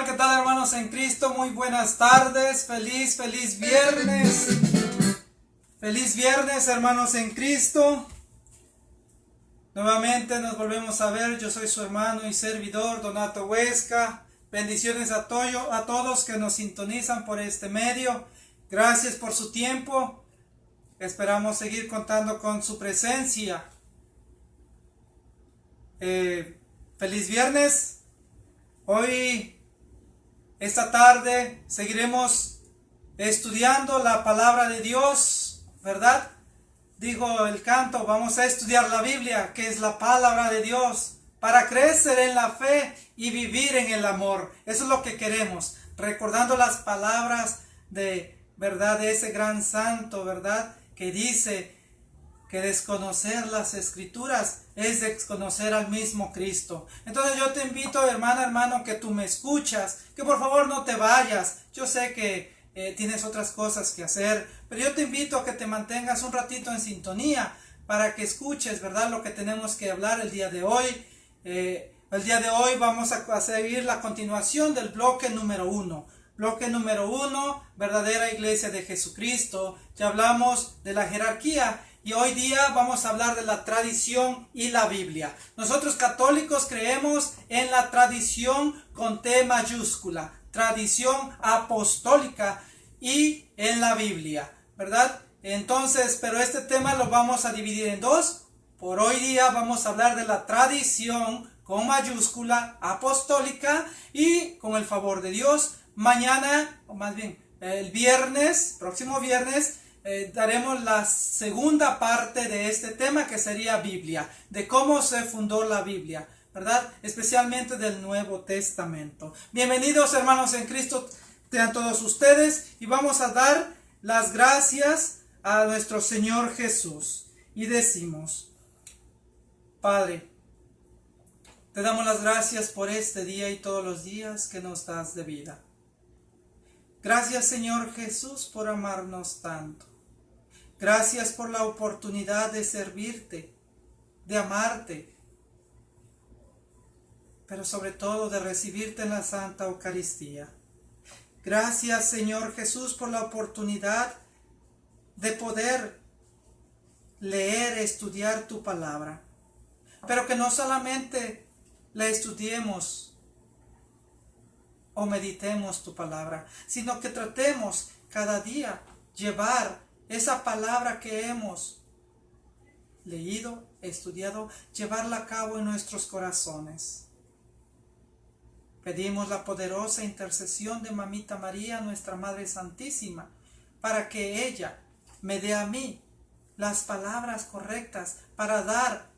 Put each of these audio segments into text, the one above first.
¿Qué tal hermanos en Cristo? Muy buenas tardes, feliz viernes. Feliz viernes hermanos en Cristo. Nuevamente nos volvemos a ver, yo soy su hermano y servidor Donato Huesca. Bendiciones a todos que nos sintonizan por este medio. Gracias por su tiempo. Esperamos seguir contando con su presencia. Feliz viernes. Hoy, esta tarde, seguiremos estudiando la palabra de Dios, ¿verdad? Dijo el canto, vamos a estudiar la Biblia, que es la palabra de Dios, para crecer en la fe y vivir en el amor. Eso es lo que queremos, recordando las palabras de, ¿verdad?, de ese gran santo, ¿verdad?, que dice que desconocer las escrituras es desconocer al mismo Cristo. Entonces yo te invito, hermano, que tú me escuchas, que por favor no te vayas. Yo sé que tienes otras cosas que hacer, pero yo te invito a que te mantengas un ratito en sintonía para que escuches, ¿verdad?, lo que tenemos que hablar el día de hoy. El día de hoy vamos a seguir la continuación del bloque número 1. Bloque número 1, verdadera iglesia de Jesucristo. Ya hablamos de la jerarquía. Y hoy día vamos a hablar de la tradición y la Biblia. Nosotros católicos creemos en la tradición con T mayúscula, tradición apostólica y en la Biblia, ¿verdad? Entonces, pero este tema lo vamos a dividir en dos. Por hoy día vamos a hablar de la tradición con mayúscula apostólica y con el favor de Dios, mañana, o más bien el viernes, próximo viernes, daremos la segunda parte de este tema, que sería Biblia, de cómo se fundó la Biblia, ¿verdad? Especialmente del Nuevo Testamento. Bienvenidos hermanos en Cristo, sean todos ustedes, y vamos a dar las gracias a nuestro Señor Jesús. Y decimos: Padre, te damos las gracias por este día y todos los días que nos das de vida. Gracias Señor Jesús por amarnos tanto. Gracias por la oportunidad de servirte, de amarte, pero sobre todo de recibirte en la Santa Eucaristía. Gracias Señor Jesús por la oportunidad de poder leer, estudiar tu palabra, pero que no solamente la estudiemos o meditemos tu palabra, sino que tratemos cada día llevar esa palabra que hemos leído, estudiado, llevarla a cabo en nuestros corazones. Pedimos la poderosa intercesión de Mamita María, nuestra Madre Santísima, para que ella me dé a mí las palabras correctas para dar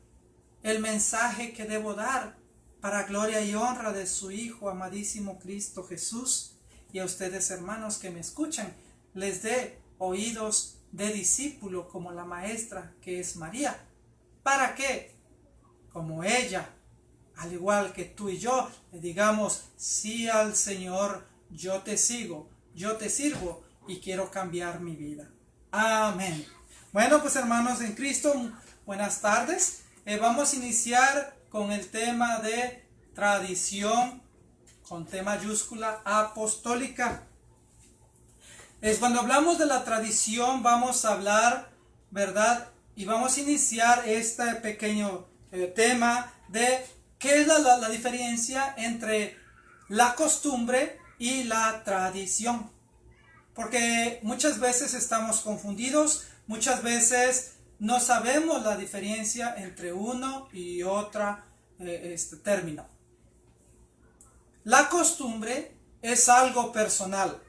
el mensaje que debo dar para gloria y honra de su Hijo amadísimo Cristo Jesús. Y a ustedes, hermanos que me escuchan, les dé oídos de discípulo como la maestra que es María. ¿Para qué? Como ella, al igual que tú y yo, le digamos sí al Señor, yo te sigo, yo te sirvo y quiero cambiar mi vida. Amén. Bueno, pues hermanos en Cristo, buenas tardes. Vamos a iniciar con el tema de tradición, con T mayúscula, apostólica. Cuando hablamos de la tradición, vamos a hablar, ¿verdad? Y vamos a iniciar este pequeño tema de qué es la diferencia entre la costumbre y la tradición. Porque muchas veces estamos confundidos, muchas veces no sabemos la diferencia entre uno y otro término. La costumbre es algo personal.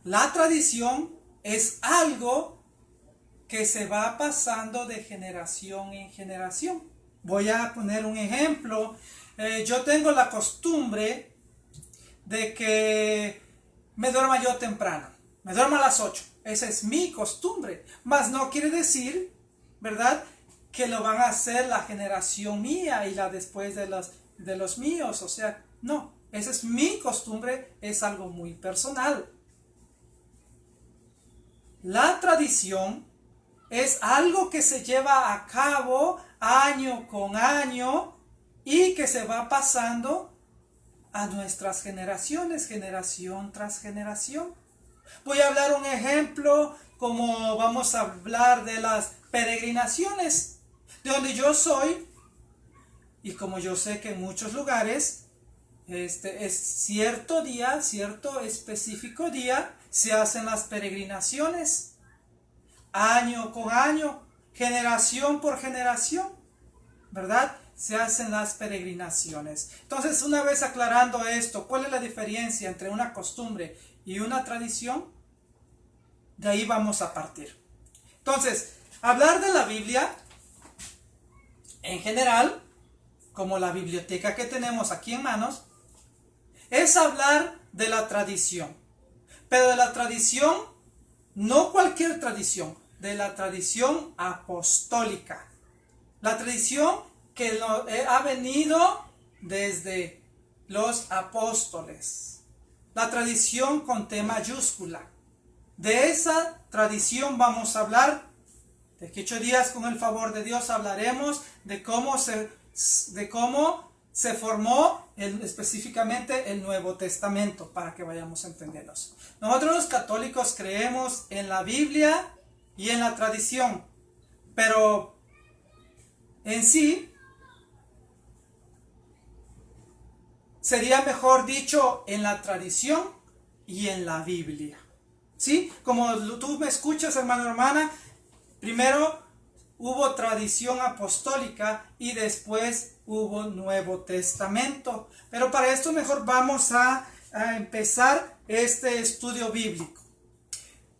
La tradición es algo que se va pasando de generación en generación. Voy a poner un ejemplo. Yo tengo la costumbre de que me duerma yo temprano. Me duermo a las 8. Esa es mi costumbre. Mas no quiere decir, ¿verdad?, que lo van a hacer la generación mía y la después de los míos. O sea, no. Esa es mi costumbre. Es algo muy personal. La tradición es algo que se lleva a cabo año con año y que se va pasando a nuestras generaciones, generación tras generación. Voy a hablar un ejemplo, como vamos a hablar de las peregrinaciones. De donde yo soy, y como yo sé que en muchos lugares, es cierto día, cierto específico día, se hacen las peregrinaciones. Año con año, generación por generación, ¿verdad? Se hacen las peregrinaciones. Entonces, una vez aclarando esto, ¿cuál es la diferencia entre una costumbre y una tradición? De ahí vamos a partir. Entonces, hablar de la Biblia, en general, como la biblioteca que tenemos aquí en manos, es hablar de la tradición. Pero de la tradición, no cualquier tradición, de la tradición apostólica. La tradición que ha venido desde los apóstoles. La tradición con T mayúscula. De esa tradición vamos a hablar. De que 8 días, con el favor de Dios, hablaremos de cómo se formó específicamente el Nuevo Testamento, para que vayamos a entendernos. Nosotros los católicos creemos en la Biblia y en la tradición, pero en sí sería mejor dicho en la tradición y en la Biblia. ¿Sí? Como tú me escuchas, hermano, hermana, primero hubo tradición apostólica y después hubo Nuevo Testamento. Pero para esto mejor vamos a empezar este estudio bíblico.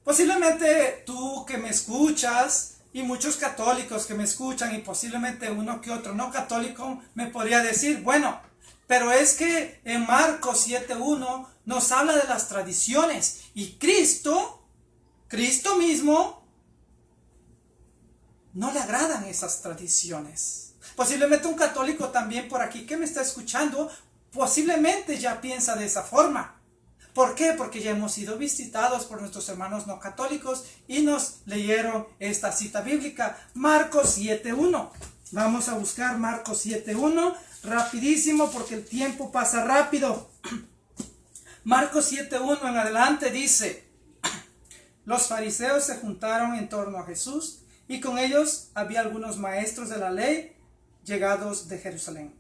Posiblemente tú que me escuchas y muchos católicos que me escuchan y posiblemente uno que otro no católico me podría decir, bueno, pero es que en Marcos 7:1 nos habla de las tradiciones y Cristo mismo no le agradan esas tradiciones. Posiblemente un católico también por aquí que me está escuchando, posiblemente ya piensa de esa forma. ¿Por qué? Porque ya hemos sido visitados por nuestros hermanos no católicos y nos leyeron esta cita bíblica, Marcos 7:1. Vamos a buscar Marcos 7:1, rapidísimo porque el tiempo pasa rápido. Marcos 7:1 en adelante dice, los fariseos se juntaron en torno a Jesús y con ellos había algunos maestros de la ley llegados de Jerusalén.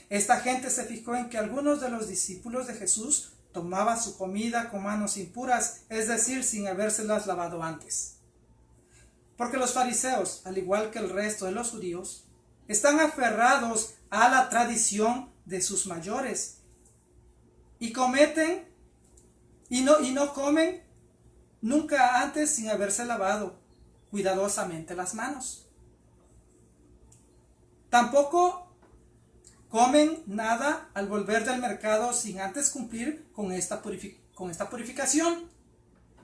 Esta gente se fijó en que algunos de los discípulos de Jesús tomaban su comida con manos impuras, es decir, sin habérselas lavado antes. Porque los fariseos, al igual que el resto de los judíos, están aferrados a la tradición de sus mayores y no comen nunca antes sin haberse lavado cuidadosamente las manos. Tampoco comen nada al volver del mercado sin antes cumplir con esta purificación.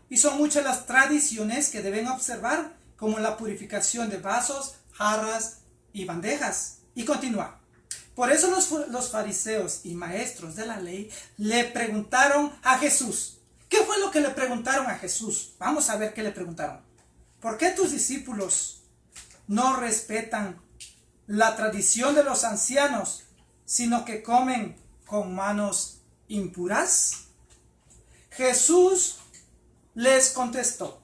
Y son muchas las tradiciones que deben observar, como la purificación de vasos, jarras y bandejas. Y continúa. Por eso los fariseos y maestros de la ley le preguntaron a Jesús. ¿Qué fue lo que le preguntaron a Jesús? Vamos a ver qué le preguntaron. ¿Por qué tus discípulos no respetan la tradición de los ancianos, sino que comen con manos impuras? Jesús les contestó: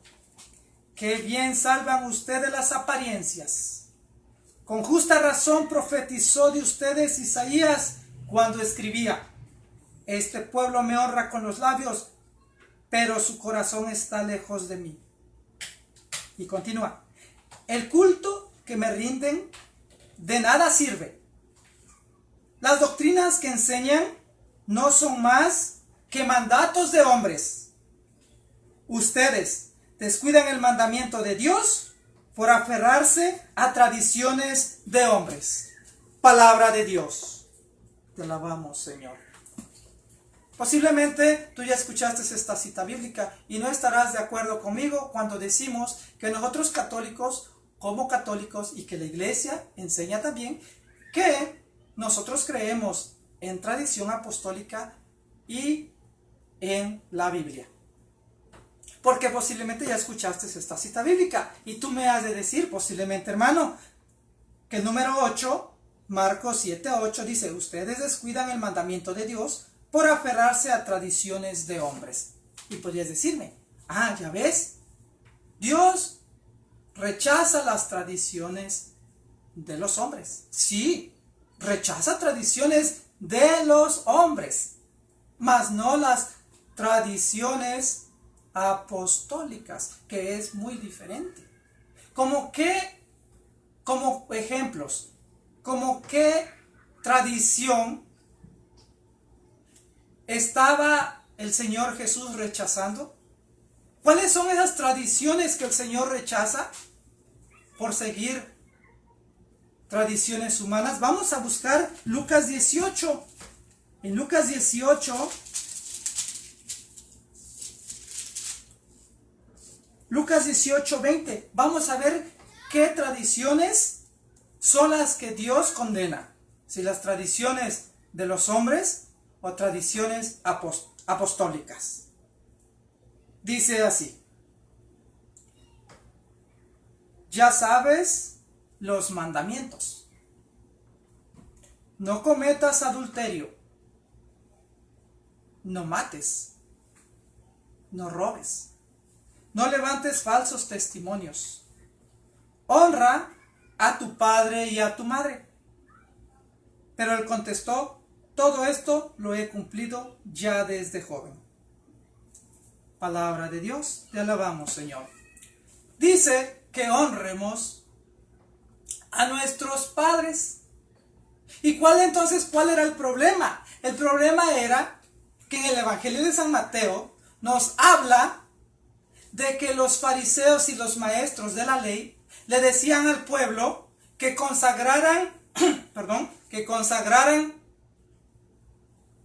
qué bien salvan ustedes las apariencias. Con justa razón profetizó de ustedes Isaías cuando escribía: este pueblo me honra con los labios, pero su corazón está lejos de mí. Y continúa: el culto que me rinden de nada sirve. Las doctrinas que enseñan no son más que mandatos de hombres. Ustedes descuidan el mandamiento de Dios por aferrarse a tradiciones de hombres. Palabra de Dios. Te alabamos, Señor. Posiblemente tú ya escuchaste esta cita bíblica y no estarás de acuerdo conmigo cuando decimos que nosotros católicos, como católicos, y que la iglesia enseña también, que nosotros creemos en tradición apostólica y en la Biblia. Porque posiblemente ya escuchaste esta cita bíblica y tú me has de decir, posiblemente, hermano, que el número 8, Marcos 7:8 dice: ustedes descuidan el mandamiento de Dios por aferrarse a tradiciones de hombres. Y podrías decirme: ya ves, Dios rechaza las tradiciones de los hombres. Sí, rechaza tradiciones de los hombres, mas no las tradiciones apostólicas, que es muy diferente. Como ejemplos, como qué tradición estaba el Señor Jesús rechazando. ¿Cuáles son esas tradiciones que el Señor rechaza por seguir tradiciones humanas? Vamos a buscar Lucas 18. En Lucas 18, Lucas 18:20, vamos a ver qué tradiciones son las que Dios condena. Si las tradiciones de los hombres o tradiciones apostólicas. Dice así: ya sabes los mandamientos. No cometas adulterio. No mates. No robes. No levantes falsos testimonios. Honra a tu padre y a tu madre. Pero él contestó: todo esto lo he cumplido ya desde joven. Palabra de Dios, te alabamos, Señor. Dice que honremos a nuestros padres. ¿Y cuál era el problema? El problema era que en el Evangelio de San Mateo nos habla de que los fariseos y los maestros de la ley le decían al pueblo que consagraran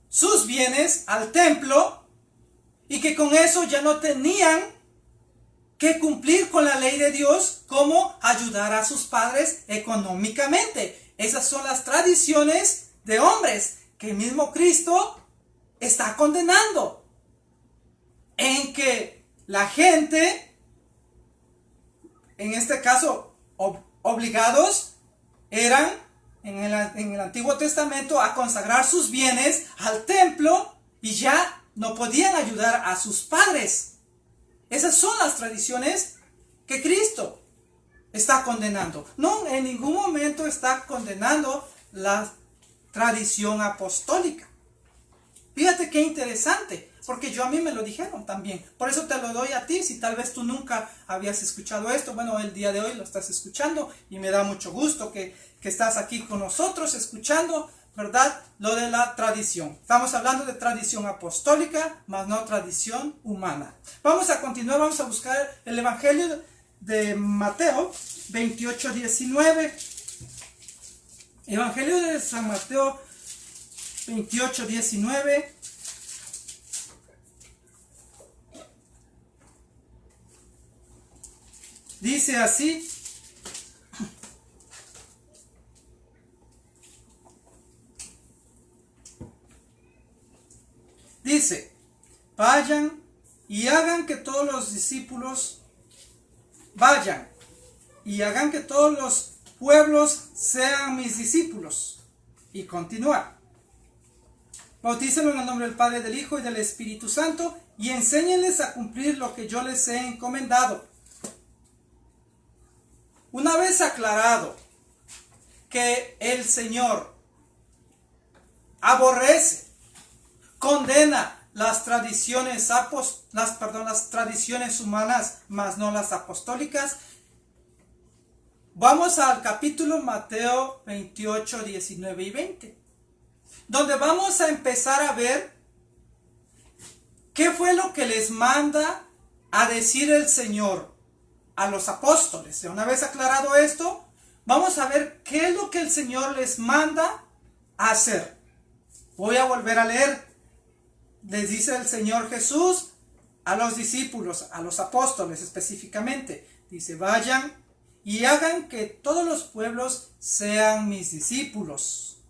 sus bienes al templo y que con eso ya no tenían que cumplir con la ley de Dios, como ayudar a sus padres económicamente. Esas son las tradiciones de hombres que el mismo Cristo está condenando, en que la gente, en este caso obligados, eran en el Antiguo Testamento a consagrar sus bienes al templo y ya no podían ayudar a sus padres. Esas son las tradiciones que Cristo está condenando. No, en ningún momento está condenando la tradición apostólica. Fíjate qué interesante, porque a mí me lo dijeron también. Por eso te lo doy a ti, si tal vez tú nunca habías escuchado esto. Bueno, el día de hoy lo estás escuchando y me da mucho gusto que estás aquí con nosotros escuchando ¿verdad? Lo de la tradición. Estamos hablando de tradición apostólica, más no tradición humana. Vamos a continuar, vamos a buscar el Evangelio de Mateo 28:19. Evangelio de San Mateo 28:19. Dice así. Dice, vayan y hagan que todos los discípulos, vayan y hagan que todos los pueblos sean mis discípulos. Y continúa. Bautícenlos en el nombre del Padre, del Hijo y del Espíritu Santo y enséñenles a cumplir lo que yo les he encomendado. Una vez aclarado que el Señor aborrece, condena las tradiciones las tradiciones humanas, mas no las apostólicas, vamos al capítulo Mateo 28, 19 y 20, donde vamos a empezar a ver qué fue lo que les manda a decir el Señor a los apóstoles. Una vez aclarado esto, vamos a ver qué es lo que el Señor les manda a hacer. Voy a volver a leer. Les dice el Señor Jesús a los discípulos, a los apóstoles específicamente. Dice, vayan y hagan que todos los pueblos sean mis discípulos.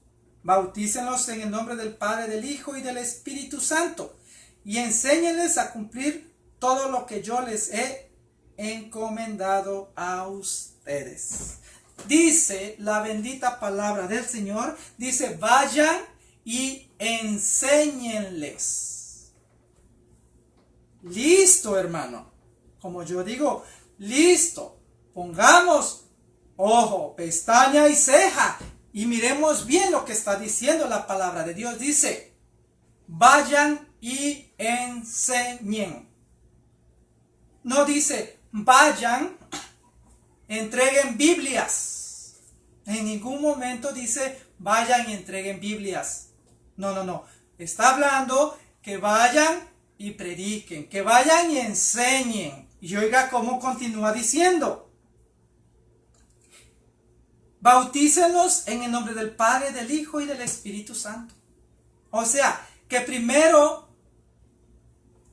Bautícenlos en el nombre del Padre, del Hijo y del Espíritu Santo. Y enséñenles a cumplir todo lo que yo les he encomendado a ustedes. Dice la bendita palabra del Señor, dice, vayan y enséñenles. Listo, hermano. Como yo digo, listo. Pongamos ojo, pestaña y ceja y miremos bien lo que está diciendo la palabra de Dios. Dice, vayan y enseñen. No dice, vayan, entreguen Biblias. En ningún momento dice, vayan y entreguen Biblias. No. Está hablando que vayan y prediquen, que vayan y enseñen. Y oiga cómo continúa diciendo. Bautícenlos en el nombre del Padre, del Hijo y del Espíritu Santo. O sea, que primero,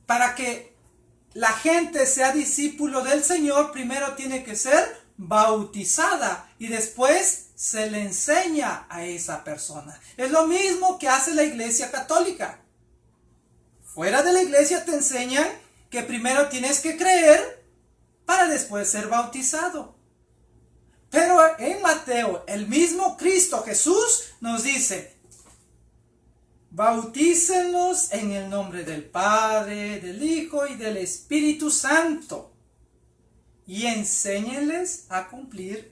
para que la gente sea discípulo del Señor, primero tiene que ser bautizada y después se le enseña a esa persona. Es lo mismo que hace la Iglesia Católica. Fuera de la iglesia te enseñan que primero tienes que creer para después ser bautizado. Pero en Mateo, el mismo Cristo Jesús nos dice, bautícenlos en el nombre del Padre, del Hijo y del Espíritu Santo. Y enséñenles a cumplir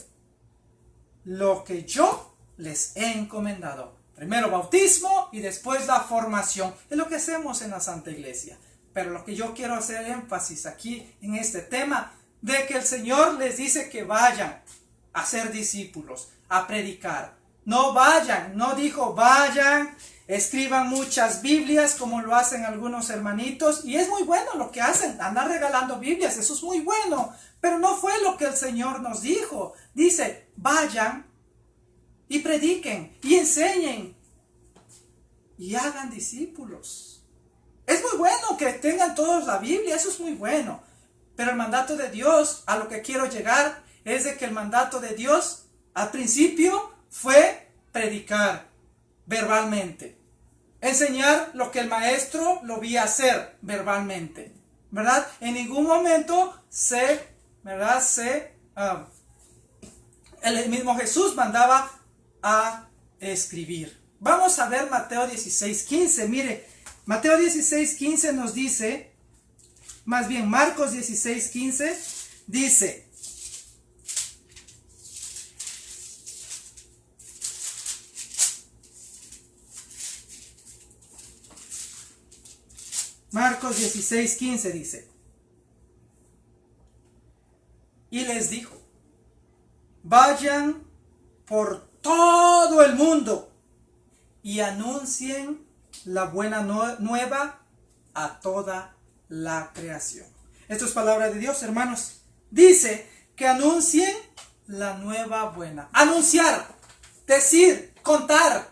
lo que yo les he encomendado. Primero bautismo y después la formación. Es lo que hacemos en la Santa Iglesia. Pero lo que yo quiero hacer énfasis aquí en este tema, de que el Señor les dice que vayan a ser discípulos, a predicar. No vayan, no dijo vayan, escriban muchas Biblias como lo hacen algunos hermanitos. Y es muy bueno lo que hacen, andar regalando Biblias, eso es muy bueno. Pero no fue lo que el Señor nos dijo. Dice, vayan y prediquen y enseñen y hagan discípulos. Es muy bueno que tengan todos la Biblia, eso es muy bueno. Pero el mandato de Dios, a lo que quiero llegar, es de que el mandato de Dios al principio fue predicar verbalmente. Enseñar lo que el maestro lo vi hacer verbalmente. ¿Verdad? En ningún momento el mismo Jesús mandaba a escribir. Vamos a ver Mateo 16:15. Mire, Mateo 16:15 nos dice, más bien Marcos 16:15 dice, Marcos 16:15 dice, y les dijo, vayan por todo el mundo y anuncien la buena nueva a toda la creación. Esto es palabra de Dios, hermanos. Dice que anuncien la nueva buena. Anunciar, decir, contar.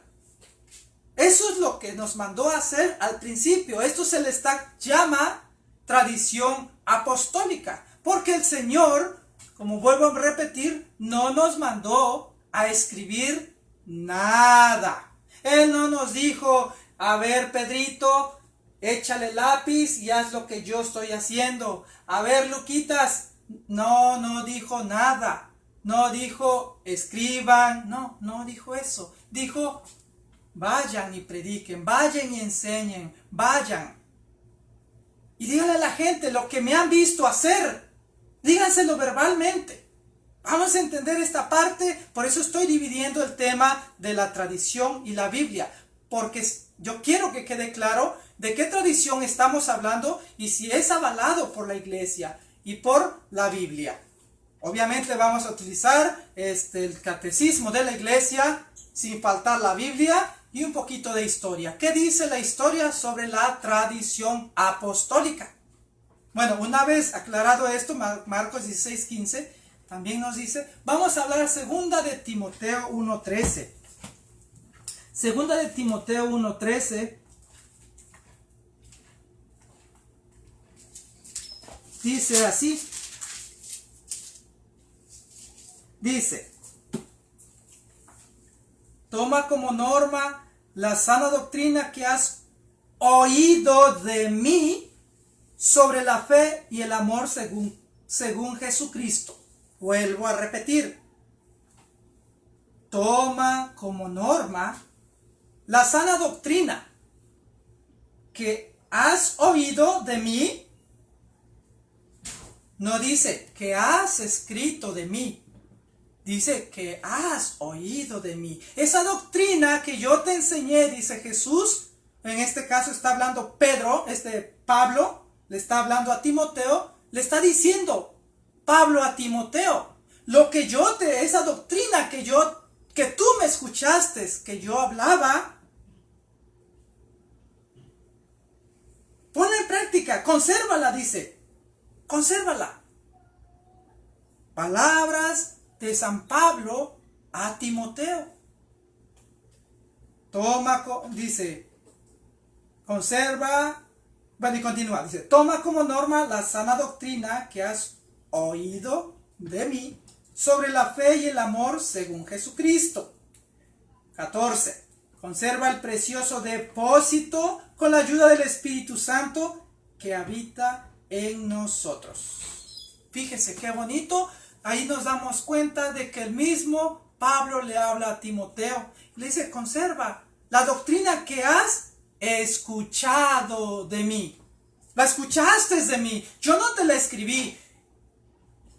Eso es lo que nos mandó a hacer al principio. Esto se le llama tradición apostólica. Porque el Señor, como vuelvo a repetir, no nos mandó a escribir nada. Él no nos dijo, a ver, Pedrito, échale lápiz y haz lo que yo estoy haciendo. A ver, Luquitas, no dijo nada. No dijo, escriban. No dijo eso. Dijo, vayan y prediquen, vayan y enseñen, vayan. Y díganle a la gente lo que me han visto hacer. Díganselo verbalmente. Vamos a entender esta parte, por eso estoy dividiendo el tema de la tradición y la Biblia. Porque yo quiero que quede claro de qué tradición estamos hablando y si es avalado por la iglesia y por la Biblia. Obviamente vamos a utilizar el catecismo de la iglesia, sin faltar la Biblia y un poquito de historia. ¿Qué dice la historia sobre la tradición apostólica? Bueno, una vez aclarado esto, Marcos 16:15 también nos dice, vamos a hablar segunda de Timoteo 1:13. Segunda de Timoteo 1:13 dice así. Dice, toma como norma la sana doctrina que has oído de mí sobre la fe y el amor según Jesucristo. Vuelvo a repetir. Toma como norma la sana doctrina que has oído de mí. No dice que has escrito de mí. Dice que has oído de mí. Esa doctrina que yo te enseñé, dice Jesús, en este caso está hablando Pablo, le está hablando a Timoteo, le está diciendo Pablo a Timoteo, esa doctrina que tú me escuchaste, que yo hablaba, ponla en práctica, consérvala, dice, consérvala. Palabras de San Pablo a Timoteo. Dice, conserva, bueno, y continúa, dice, toma como norma la sana doctrina que has oído de mí sobre la fe y el amor según Jesucristo. 14. Conserva el precioso depósito con la ayuda del Espíritu Santo que habita en nosotros. Fíjese qué bonito. Ahí nos damos cuenta de que el mismo Pablo le habla a Timoteo. Le dice, conserva la doctrina que has escuchado de mí. La escuchaste de mí. Yo no te la escribí.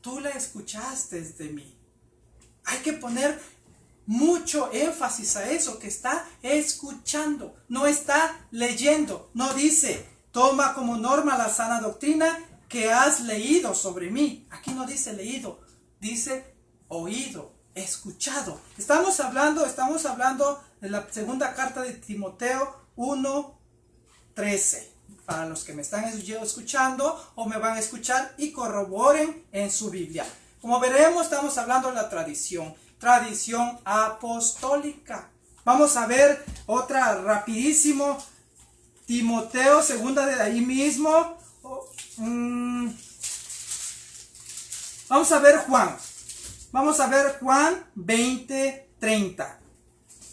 Tú la escuchaste de mí. Hay que poner mucho énfasis a eso, que está escuchando. No está leyendo. No dice, toma como norma la sana doctrina que has leído sobre mí. Aquí no dice leído. Dice oído, escuchado. Estamos hablando de la segunda carta de Timoteo 1:13. Para los que me están escuchando o me van a escuchar y corroboren en su Biblia. Como veremos, estamos hablando de la tradición apostólica. Vamos a ver otra rapidísimo. Timoteo, segunda de ahí mismo. Vamos a ver Juan 20:30.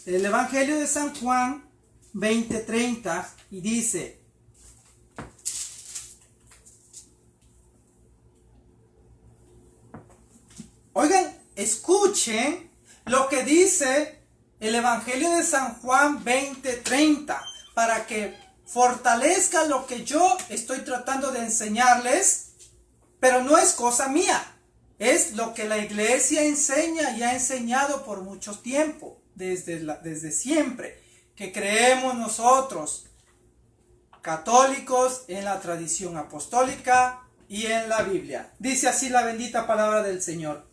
El Evangelio de San Juan 20:30 y dice, oigan, escuchen lo que dice el Evangelio de San Juan 20:30 para que fortalezca lo que yo estoy tratando de enseñarles, pero no es cosa mía. Es lo que la iglesia enseña y ha enseñado por mucho tiempo, desde siempre, que creemos nosotros, católicos, en la tradición apostólica y en la Biblia. Dice así la bendita palabra del Señor.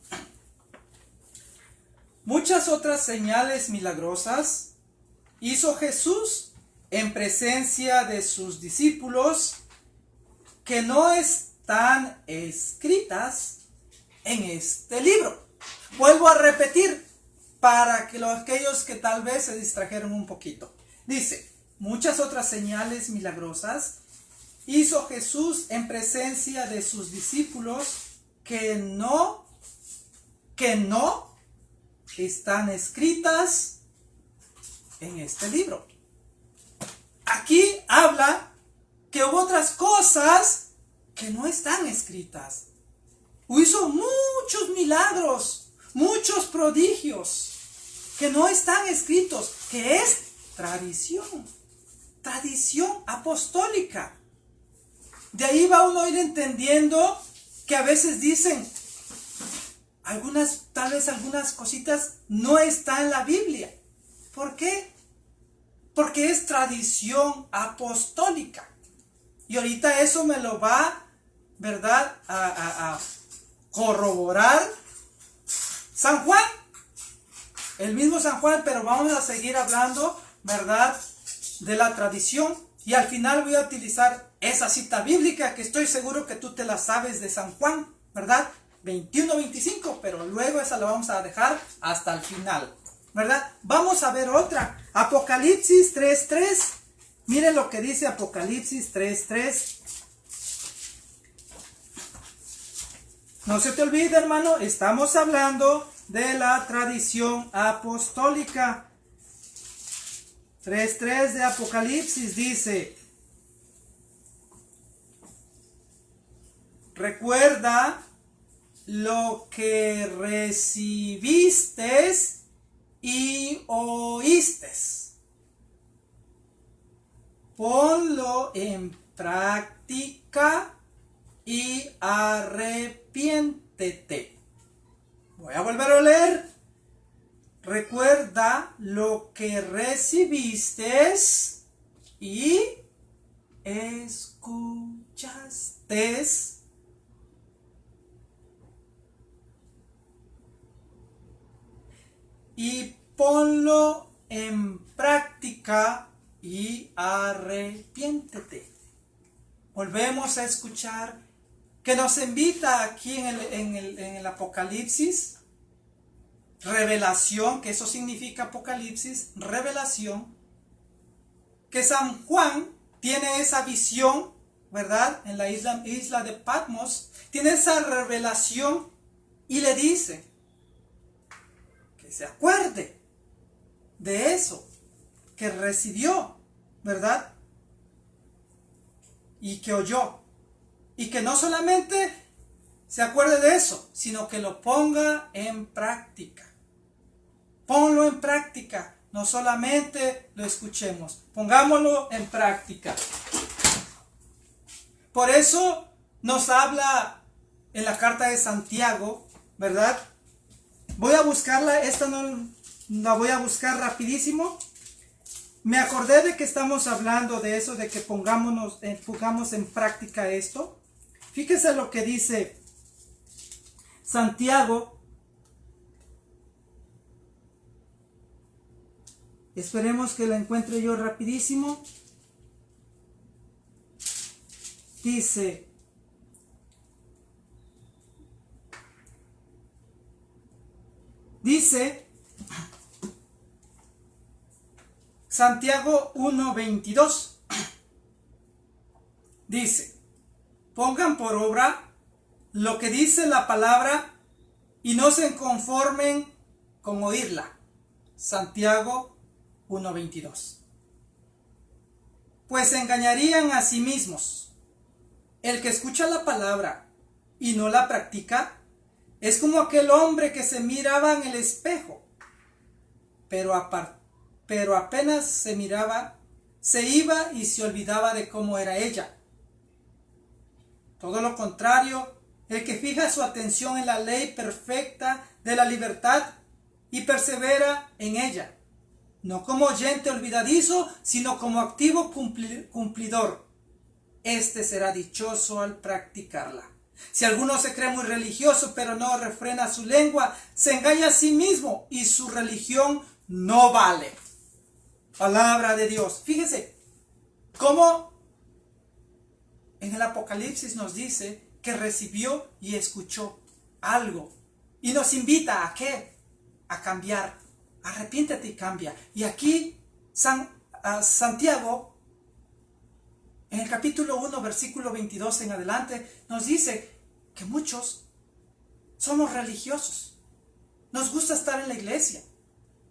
Muchas otras señales milagrosas hizo Jesús en presencia de sus discípulos que no están escritas en este libro. Vuelvo a repetir para que aquellos que tal vez se distrajeron un poquito. Dice, muchas otras señales milagrosas hizo Jesús en presencia de sus discípulos que no están escritas en este libro. Aquí habla que hubo otras cosas que no están escritas. Hizo muchos milagros, muchos prodigios que no están escritos, que es tradición apostólica. De ahí va uno a ir entendiendo que a veces dicen, tal vez algunas cositas no están en la Biblia. ¿Por qué? Porque es tradición apostólica. Y ahorita eso me lo va, ¿verdad?, a corroborar San Juan. El mismo San Juan, pero vamos a seguir hablando, ¿verdad?, de la tradición. Y al final voy a utilizar esa cita bíblica que estoy seguro que tú te la sabes de San Juan, ¿verdad? 21-25, pero luego esa la vamos a dejar hasta el final, ¿verdad? Vamos a ver otra. Apocalipsis 3:3. Miren lo que dice Apocalipsis 3:3. No se te olvide, hermano, estamos hablando de la tradición apostólica. 3:3 de Apocalipsis dice: recuerda lo que recibiste y oíste. Ponlo en práctica y arrepiéntete. Voy a volver a leer. Recuerda lo que recibiste y escuchaste. Y ponlo en práctica y arrepiéntete. Volvemos a escuchar que nos invita aquí en el Apocalipsis. Revelación, que eso significa Apocalipsis, revelación, que San Juan tiene esa visión, ¿verdad? En la isla de Patmos, tiene esa revelación y le dice que se acuerde de eso que recibió, ¿verdad? Y que oyó, y que no solamente se acuerde de eso, sino que lo ponga en práctica. Ponlo en práctica, no solamente lo escuchemos, pongámoslo en práctica. Por eso nos habla en la carta de Santiago, ¿verdad? Voy a buscarla, esta no la voy a buscar rapidísimo. Me acordé de que estamos hablando de eso, de que pongamos en práctica esto. Fíjese lo que dice Santiago. Esperemos que la encuentre yo rapidísimo. Dice: Santiago 1:22. Dice: pongan por obra lo que dice la palabra y no se conformen con oírla. Santiago 1:22. Pues se engañarían a sí mismos. El que escucha la palabra y no la practica es como aquel hombre que se miraba en el espejo, pero apenas se miraba, se iba y se olvidaba de cómo era ella. Todo lo contrario, el que fija su atención en la ley perfecta de la libertad y persevera en ella, no como oyente olvidadizo, sino como activo cumplidor. Este será dichoso al practicarla. Si alguno se cree muy religioso, pero no refrena su lengua, se engaña a sí mismo y su religión no vale. palabra de Dios. Fíjese cómo en el Apocalipsis nos dice que recibió y escuchó algo. Y nos invita ¿a qué? A cambiar. Arrepiéntete y cambia. Y aquí Santiago, en el capítulo 1, versículo 22 en adelante, nos dice que muchos somos religiosos. Nos gusta estar en la iglesia.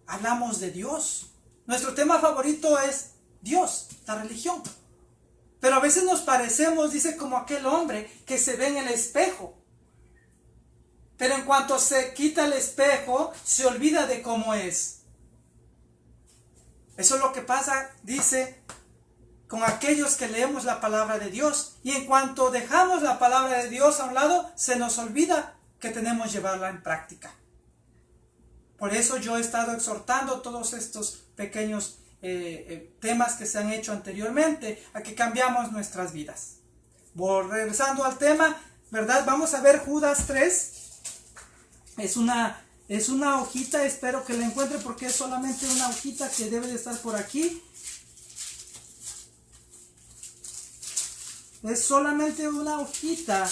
Hablamos de Dios. Nuestro tema favorito es Dios, la religión. Pero a veces nos parecemos, dice, como aquel hombre que se ve en el espejo. Pero en cuanto se quita el espejo, se olvida de cómo es. Eso es lo que pasa, dice, con aquellos que leemos la palabra de Dios. Y en cuanto dejamos la palabra de Dios a un lado, se nos olvida que tenemos que llevarla en práctica. Por eso yo he estado exhortando todos estos pequeños temas que se han hecho anteriormente, a que cambiamos nuestras vidas. Regresando al tema, ¿verdad? Vamos a ver Judas 3. Es una hojita, espero que la encuentre porque es solamente una hojita que debe de estar por aquí. Es solamente una hojita.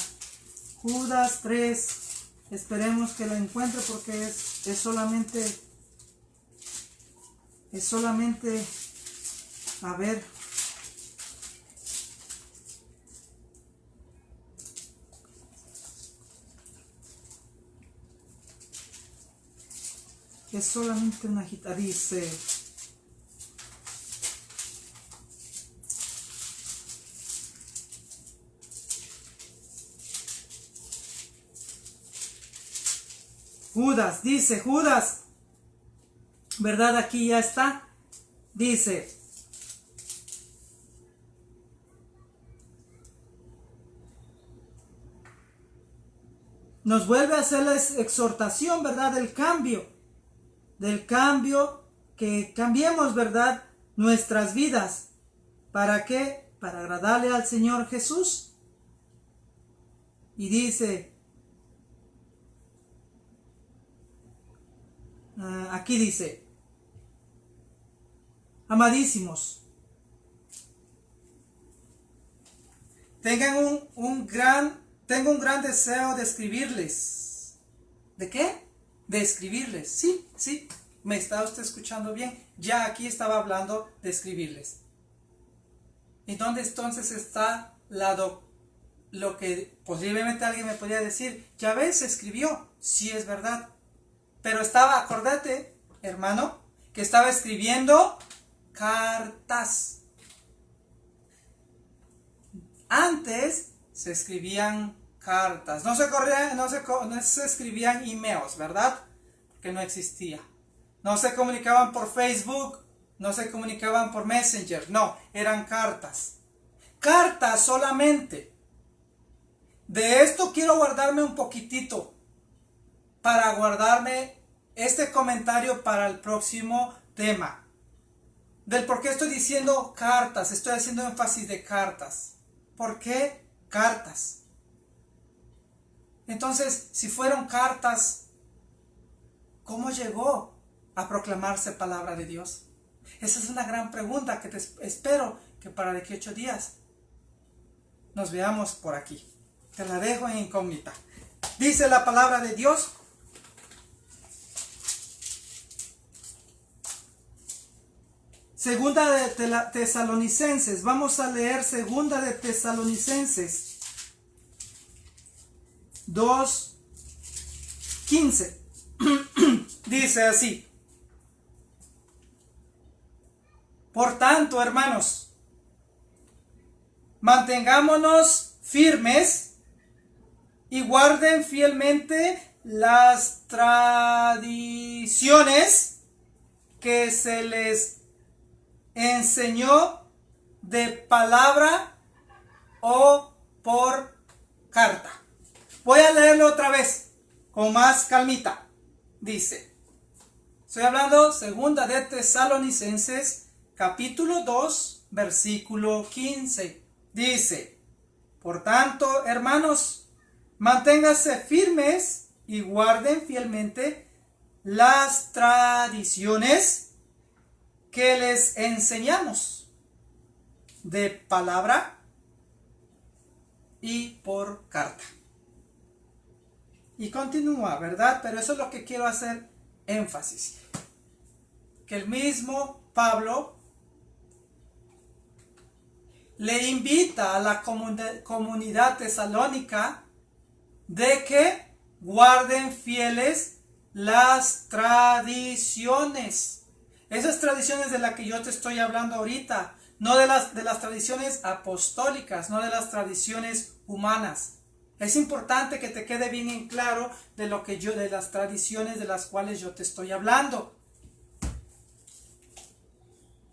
Judas 3. Esperemos que la encuentre porque es solamente, a ver. Es solamente una hojita, dice. Judas, dice Judas, ¿verdad? Aquí ya está. Dice, nos vuelve a hacer la exhortación, ¿verdad? Del cambio, que cambiemos, ¿verdad? Nuestras vidas. ¿Para qué? Para agradarle al Señor Jesús. Y dice, aquí dice, amadísimos, tengo un gran deseo de escribirles. ¿De qué? De escribirles. Sí, me está usted escuchando bien. Ya aquí estaba hablando de escribirles. ¿Y dónde entonces está lo que posiblemente alguien me podría decir? Ya ves, se escribió. Sí, es verdad. Pero acordate, hermano, que estaba escribiendo cartas. Antes se escribían cartas. No se escribían emails, ¿verdad? Porque no existía. No se comunicaban por Facebook, no se comunicaban por Messenger, no, eran cartas. Cartas solamente. De esto quiero guardarme un poquitito para guardarme este comentario para el próximo tema. Del por qué estoy diciendo cartas, estoy haciendo énfasis de cartas. ¿Por qué cartas? Entonces, si fueron cartas, ¿cómo llegó a proclamarse palabra de Dios? Esa es una gran pregunta que espero que para de aquí 8 días nos veamos por aquí. Te la dejo en incógnita. Dice la palabra de Dios. Segunda de Tesalonicenses. Vamos a leer Segunda de Tesalonicenses 2:15. Dice así: por tanto, hermanos, mantengámonos firmes y guarden fielmente las tradiciones que se les enseñó de palabra o por carta. Voy a leerlo otra vez con más calmita. Dice, estoy hablando segunda de Tesalonicenses capítulo 2 versículo 15. Dice, por tanto, hermanos, manténganse firmes y guarden fielmente las tradiciones que les enseñamos de palabra y por carta. Y continúa, ¿verdad? Pero eso es lo que quiero hacer énfasis. Que el mismo Pablo le invita a la comunidad tesalónica de que guarden fieles las tradiciones. Esas tradiciones de las que yo te estoy hablando ahorita, no de las tradiciones apostólicas, no de las tradiciones humanas. Es importante que te quede bien en claro de las tradiciones de las cuales yo te estoy hablando.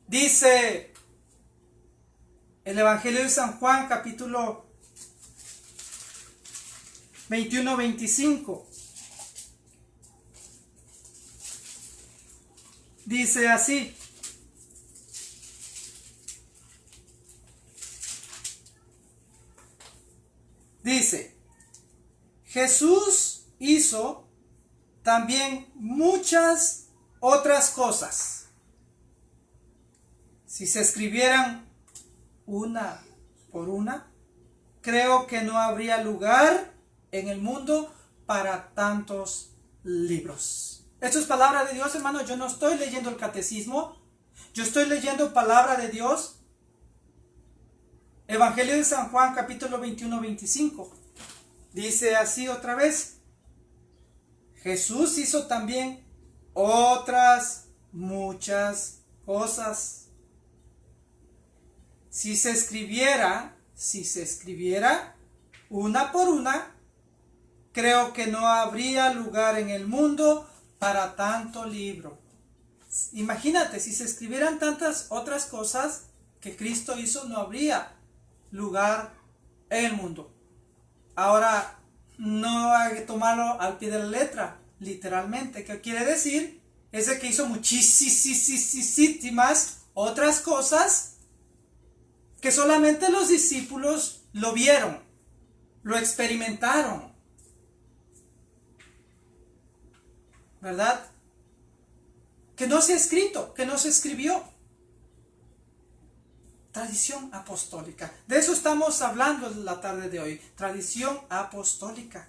Dice el Evangelio de San Juan, capítulo 21-25. Dice así: dice, Jesús hizo también muchas otras cosas. Si se escribieran una por una, creo que no habría lugar en el mundo para tantos libros. Esto es palabra de Dios, hermano. Yo no estoy leyendo el catecismo, yo estoy leyendo palabra de Dios. Evangelio de San Juan, capítulo 21-25. Dice así otra vez: Jesús hizo también otras muchas cosas. Si se escribiera una por una, creo que no habría lugar en el mundo para tanto libro. Imagínate, si se escribieran tantas otras cosas que Cristo hizo, no habría lugar en el mundo. Ahora, no hay que tomarlo al pie de la letra, literalmente. ¿Qué quiere decir? Es de que hizo muchísimas otras cosas que solamente los discípulos lo vieron, lo experimentaron, ¿verdad? Que no se ha escrito, que no se escribió. Tradición apostólica. De eso estamos hablando la tarde de hoy. Tradición apostólica.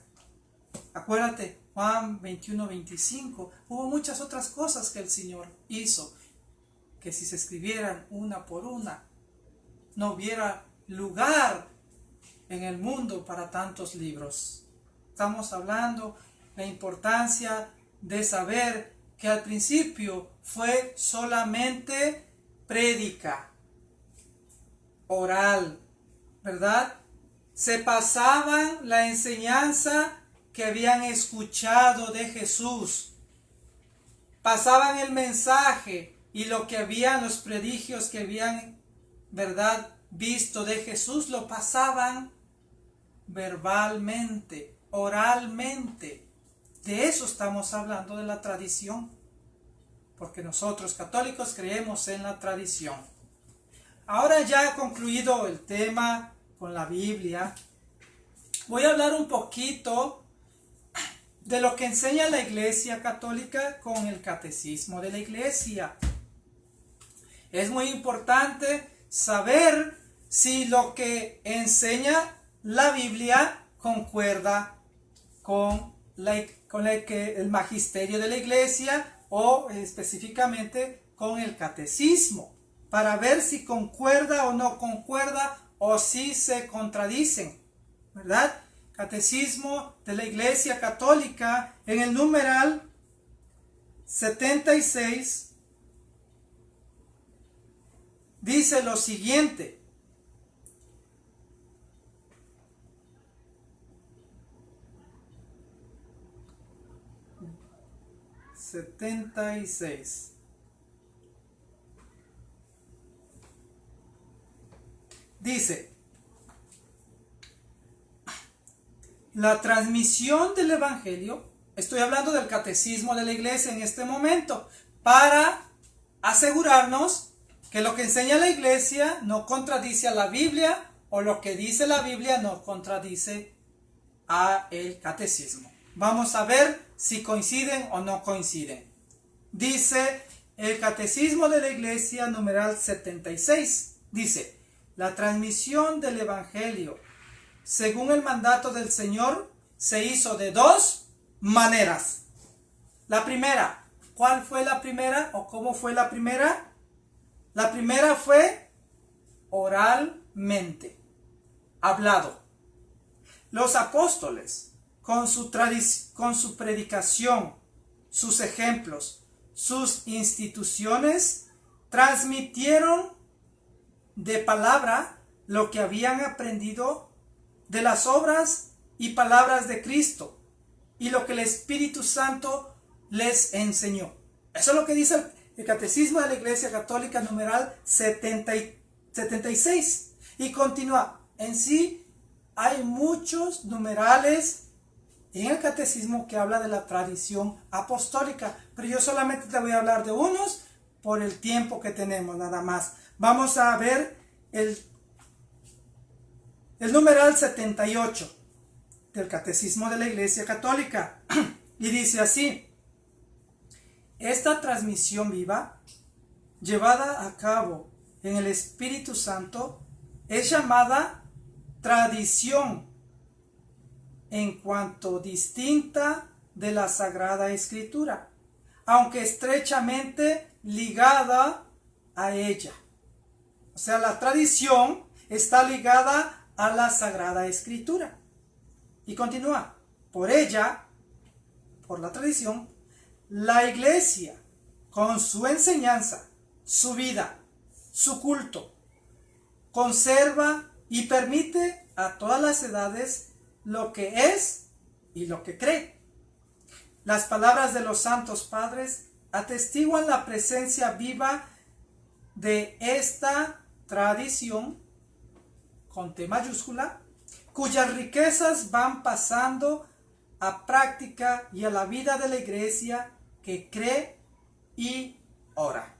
Acuérdate, Juan 21-25. Hubo muchas otras cosas que el Señor hizo, que si se escribieran una por una, no hubiera lugar en el mundo para tantos libros. Estamos hablando de la importancia de saber que al principio fue solamente prédica oral, ¿verdad? Se pasaban la enseñanza que habían escuchado de Jesús, pasaban el mensaje y lo que habían, los prodigios que habían, ¿verdad?, visto de Jesús, lo pasaban verbalmente, oralmente. De eso estamos hablando, de la tradición, porque nosotros católicos creemos en la tradición. Ahora ya he concluido el tema con la Biblia, voy a hablar un poquito de lo que enseña la Iglesia Católica con el Catecismo de la Iglesia. Es muy importante saber si lo que enseña la Biblia concuerda con el magisterio de la Iglesia o específicamente con el catecismo, para ver si concuerda o no concuerda o si se contradicen, ¿verdad? Catecismo de la Iglesia Católica, en el numeral 76, dice lo siguiente: dice: la transmisión del Evangelio, estoy hablando del catecismo de la Iglesia en este momento, para asegurarnos que lo que enseña la Iglesia no contradice a la Biblia, o lo que dice la Biblia no contradice a el catecismo. Vamos a ver si coinciden o no coinciden. Dice El Catecismo de la Iglesia, numeral 76, dice: la transmisión del Evangelio, según el mandato del Señor, se hizo de dos maneras. La primera, ¿cuál fue la primera o cómo fue la primera? La primera fue oralmente, hablado. Los apóstoles, con su predicación, sus ejemplos, sus instituciones, transmitieron de palabra lo que habían aprendido de las obras y palabras de Cristo y lo que el Espíritu Santo les enseñó. Eso es lo que dice el Catecismo de la Iglesia Católica, numeral 76. Y continúa. En sí hay muchos numerales en el Catecismo que habla de la tradición apostólica, pero yo solamente te voy a hablar de unos por el tiempo que tenemos, nada más. Vamos a ver el numeral 78 del Catecismo de la Iglesia Católica. Y dice así: esta transmisión viva, llevada a cabo en el Espíritu Santo, es llamada tradición, en cuanto distinta de la Sagrada Escritura, aunque estrechamente ligada a ella. O sea, la tradición está ligada a la Sagrada Escritura. Y continúa: por ella, por la tradición, la Iglesia, con su enseñanza, su vida, su culto, conserva y permite a todas las edades lo que es y lo que cree. Las palabras de los santos padres atestiguan la presencia viva de esta tradición, con T mayúscula, cuyas riquezas van pasando a práctica y a la vida de la Iglesia que cree y ora.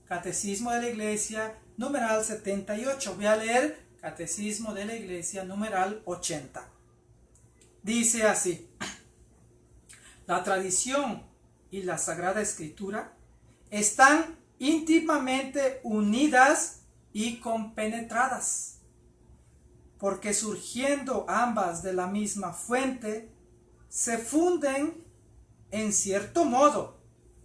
Catecismo de la Iglesia, numeral 78. Voy a leer Catecismo de la Iglesia, numeral 80. Dice así: la tradición y la Sagrada Escritura están íntimamente unidas y compenetradas, porque surgiendo ambas de la misma fuente, se funden en cierto modo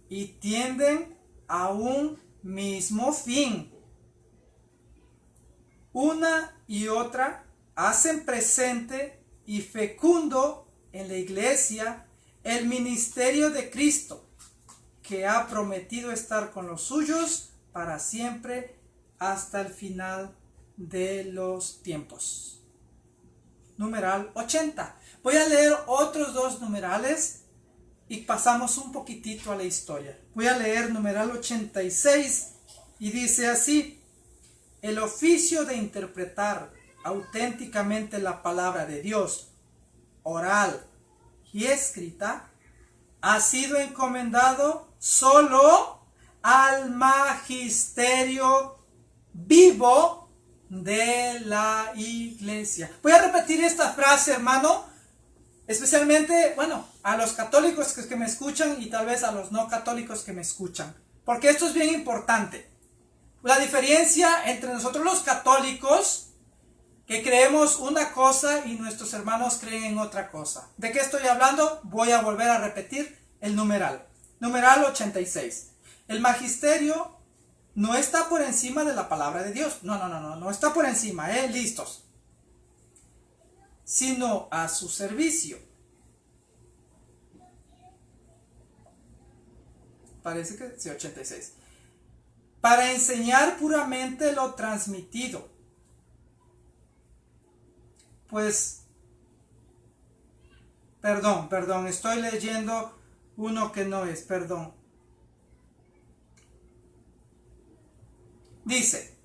y tienden a un mismo fin. Una y otra hacen presente y fecundo en la Iglesia el ministerio de Cristo, que ha prometido estar con los suyos para siempre hasta el final de los tiempos. Numeral 80. Voy a leer otros dos numerales y pasamos un poquitito a la historia. Voy a leer numeral 86 y dice así: el oficio de interpretar auténticamente la palabra de Dios, oral y escrita, ha sido encomendado solo al magisterio vivo de la Iglesia. Voy a repetir esta frase, hermano, especialmente, a los católicos que me escuchan y tal vez a los no católicos que me escuchan, porque esto es bien importante. La diferencia entre nosotros los católicos, que creemos una cosa y nuestros hermanos creen en otra cosa. ¿De qué estoy hablando? Voy a volver a repetir el numeral. Numeral 86. El magisterio no está por encima de la palabra de Dios. No está por encima, listos. Sino a su servicio. Parece que sí, 86. Para enseñar puramente lo transmitido. Pues, perdón, estoy leyendo uno que no es, perdón. Dice,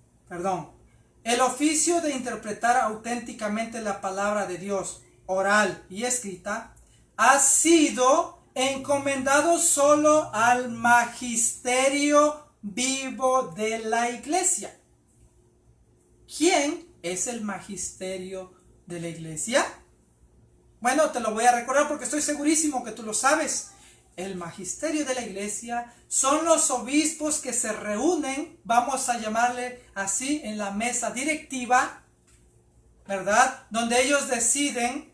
el oficio de interpretar auténticamente la palabra de Dios, oral y escrita, ha sido encomendado solo al magisterio vivo de la Iglesia. ¿Quién es el magisterio de la Iglesia? Bueno, te lo voy a recordar porque estoy segurísimo que tú lo sabes. el magisterio de la iglesia son los obispos que se reúnen, vamos a llamarle así, en la mesa directiva, ¿verdad? Donde ellos deciden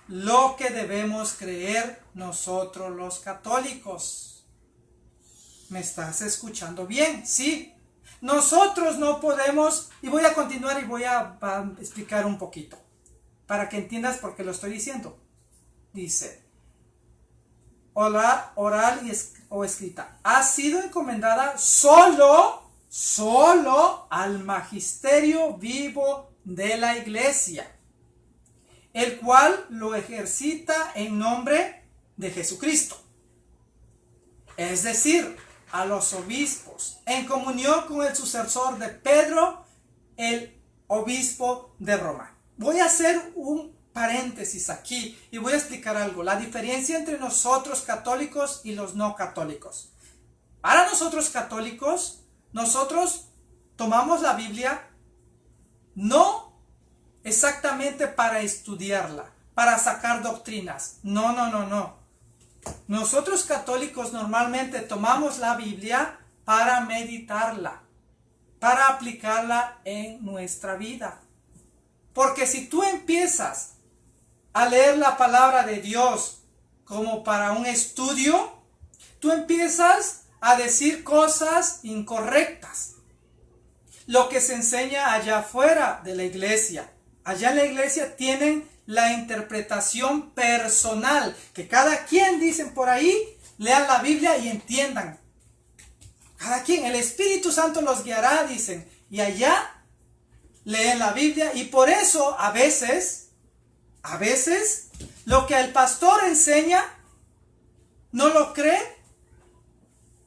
lo que debemos creer nosotros los católicos. ¿Me estás escuchando bien? Sí. Nosotros no podemos, y voy a continuar y voy a explicar un poquito, para que entiendas por qué lo estoy diciendo. Dice, oral o escrita, ha sido encomendada solo al magisterio vivo de la iglesia, el cual lo ejercita en nombre de Jesucristo. Es decir, a los obispos, en comunión con el sucesor de Pedro, el obispo de Roma. Voy a hacer un paréntesis aquí y voy a explicar algo. La diferencia entre nosotros católicos y los no católicos. Para nosotros católicos, nosotros tomamos la Biblia no exactamente para estudiarla, para sacar doctrinas. No. Nosotros católicos normalmente tomamos la Biblia para meditarla, para aplicarla en nuestra vida. Porque si tú empiezas a leer la palabra de Dios como para un estudio, tú empiezas a decir cosas incorrectas. Lo que se enseña allá afuera de la iglesia. Allá en la iglesia tienen la interpretación personal, que cada quien, dicen por ahí, lean la Biblia y entiendan. Cada quien, el Espíritu Santo los guiará, dicen, y allá leen la Biblia, y por eso a veces, lo que el pastor enseña, no lo cree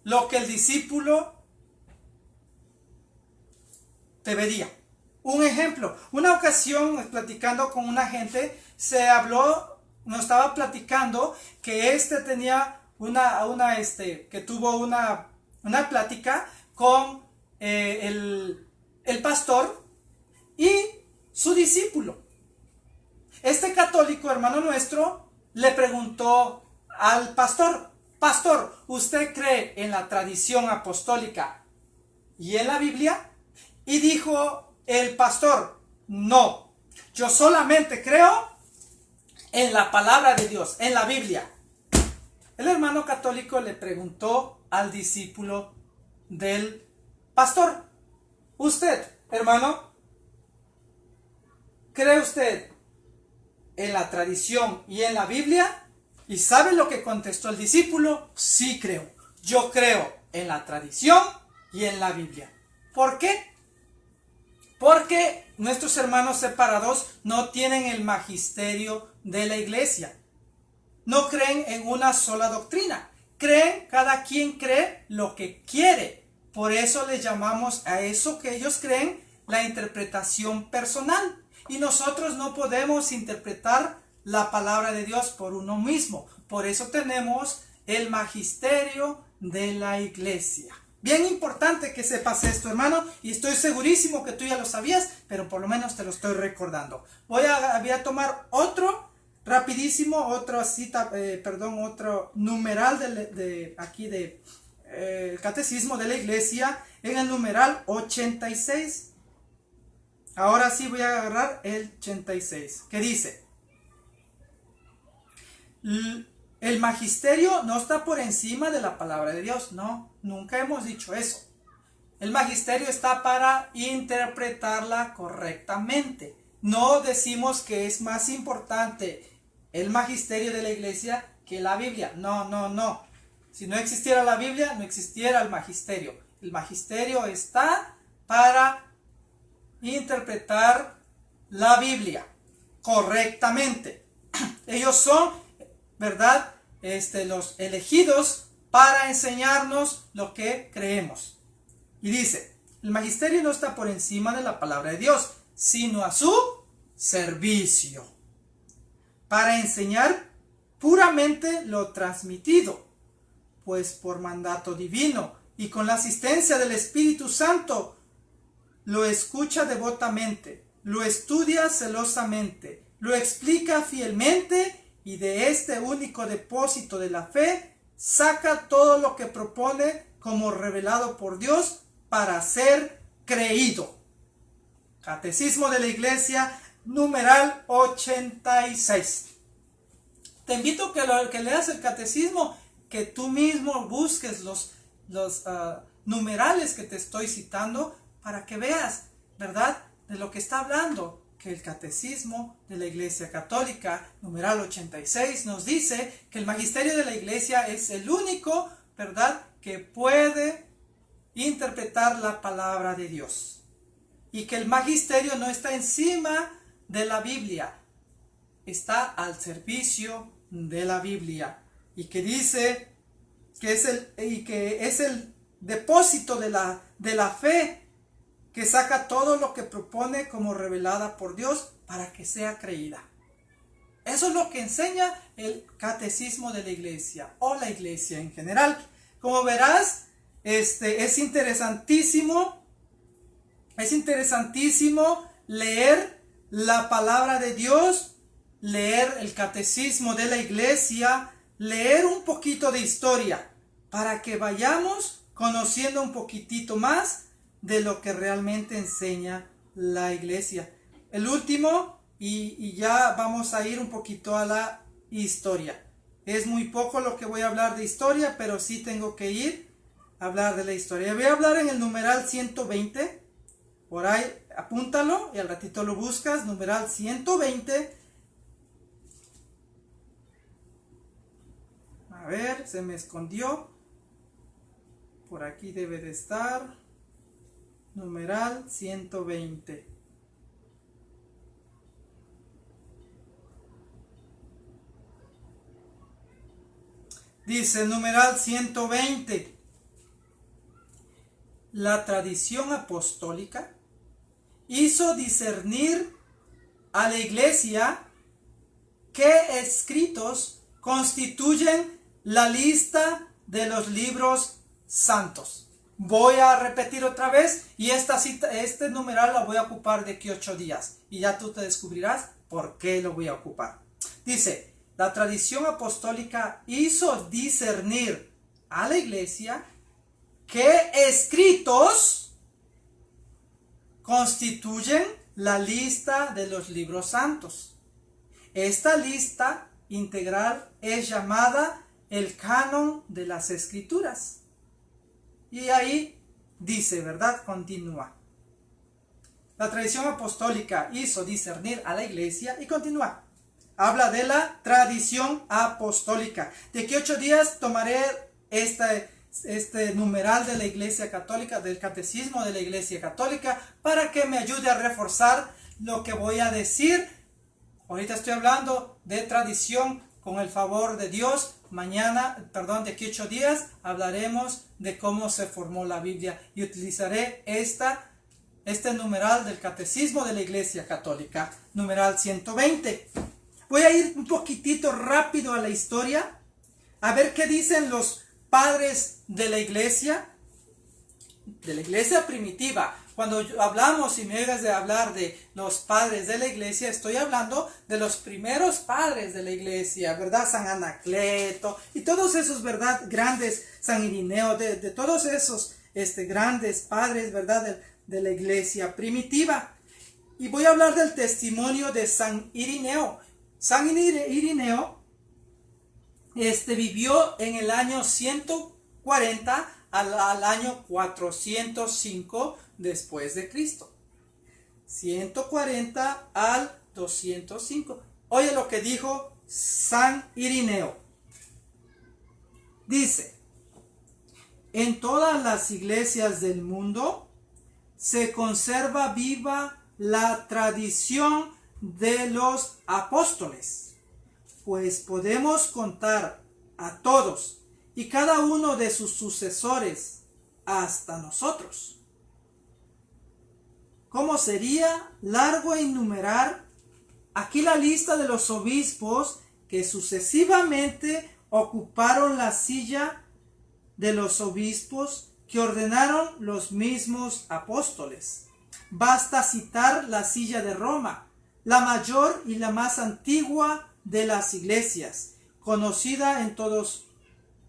lo que el discípulo debería. Un ejemplo, una ocasión platicando con una gente, nos estaba platicando que tenía que tuvo una plática con el pastor y su discípulo. Este católico, hermano nuestro, le preguntó al pastor, pastor, ¿usted cree en la tradición apostólica y en la Biblia? Y dijo el pastor, no, yo solamente creo en la palabra de Dios, en la Biblia. El hermano católico le preguntó al discípulo del pastor, usted, hermano, ¿cree usted en la tradición y en la Biblia? ¿Y sabe lo que contestó el discípulo? Sí creo, yo creo en la tradición y en la Biblia. ¿Por qué? Porque nuestros hermanos separados no tienen el magisterio de la iglesia. No creen en una sola doctrina. Cada quien cree lo que quiere. Por eso les llamamos a eso que ellos creen la interpretación personal. Y nosotros no podemos interpretar la palabra de Dios por uno mismo. Por eso tenemos el magisterio de la iglesia. Bien importante que sepas esto, hermano, y estoy segurísimo que tú ya lo sabías, pero por lo menos te lo estoy recordando. Voy a tomar otro numeral el catecismo de la iglesia, en el numeral 86. Ahora sí voy a agarrar el 86, que dice: el magisterio no está por encima de la palabra de Dios. No, nunca hemos dicho eso. El magisterio está para interpretarla correctamente. No decimos que es más importante el magisterio de la iglesia que la Biblia. No. Si no existiera la Biblia, no existiera el magisterio. El magisterio está para interpretar la Biblia correctamente. Ellos son, ¿verdad?, los elegidos para enseñarnos lo que creemos. Y dice, el magisterio no está por encima de la palabra de Dios, sino a su servicio, para enseñar puramente lo transmitido, pues por mandato divino y con la asistencia del Espíritu Santo, lo escucha devotamente, lo estudia celosamente, lo explica fielmente y de este único depósito de la fe saca todo lo que propone como revelado por Dios para ser creído. Catecismo de la Iglesia, numeral 86. Te invito a que leas el catecismo, que tú mismo busques los numerales que te estoy citando para que veas, ¿verdad?, de lo que está hablando. Que el Catecismo de la Iglesia Católica, numeral 86, nos dice que el magisterio de la Iglesia es el único, ¿verdad?, que puede interpretar la palabra de Dios. Y que el magisterio no está encima de la Biblia, está al servicio de la Biblia. Y que dice que es el depósito de la fe, que saca todo lo que propone como revelada por Dios para que sea creída. Eso es lo que enseña el Catecismo de la Iglesia, o la Iglesia en general. Como verás, es interesantísimo leer la palabra de Dios, leer el Catecismo de la Iglesia, leer un poquito de historia, para que vayamos conociendo un poquitito más de lo que realmente enseña la Iglesia. El último, y ya vamos a ir un poquito a la historia. Es muy poco lo que voy a hablar de historia, pero sí tengo que ir a hablar de la historia. Voy a hablar en el numeral 120, por ahí apúntalo y al ratito lo buscas, numeral 120. A ver, se me escondió. Por aquí debe de estar. Numeral 120. Dice numeral 120. La tradición apostólica hizo discernir a la Iglesia qué escritos constituyen la lista de los libros santos. Voy a repetir otra vez y este numeral lo voy a ocupar de aquí 8 días y ya tú te descubrirás por qué lo voy a ocupar. Dice, la tradición apostólica hizo discernir a la Iglesia qué escritos constituyen la lista de los libros santos. Esta lista integral es llamada el canon de las Escrituras. Y ahí dice, ¿verdad? Continúa. La tradición apostólica hizo discernir a la Iglesia y continúa. Habla de la tradición apostólica. De aquí 8 días tomaré este numeral de la Iglesia Católica, del Catecismo de la Iglesia Católica, para que me ayude a reforzar lo que voy a decir. Ahorita estoy hablando de tradición con el favor de Dios. De aquí 8 días hablaremos de cómo se formó la Biblia y utilizaré este numeral del Catecismo de la Iglesia Católica, numeral 120. Voy a ir un poquitito rápido a la historia, a ver qué dicen los padres de la iglesia primitiva. Cuando hablamos y me oigas de hablar de los padres de la iglesia, estoy hablando de los primeros padres de la iglesia, ¿verdad? San Anacleto y todos esos, ¿verdad? Grandes, San Irineo, de todos esos grandes padres, ¿verdad? De la iglesia primitiva. Y voy a hablar del testimonio de San Irineo. San Irineo vivió en el año 140 al año 405 después de Cristo. 140 al 205. Oye lo que dijo San Irineo. Dice, en todas las iglesias del mundo se conserva viva la tradición de los apóstoles, pues podemos contar a todos y cada uno de sus sucesores hasta nosotros. ¿Cómo sería largo enumerar aquí la lista de los obispos que sucesivamente ocuparon la silla de los obispos que ordenaron los mismos apóstoles? Basta citar la silla de Roma, la mayor y la más antigua de las iglesias, conocida en todas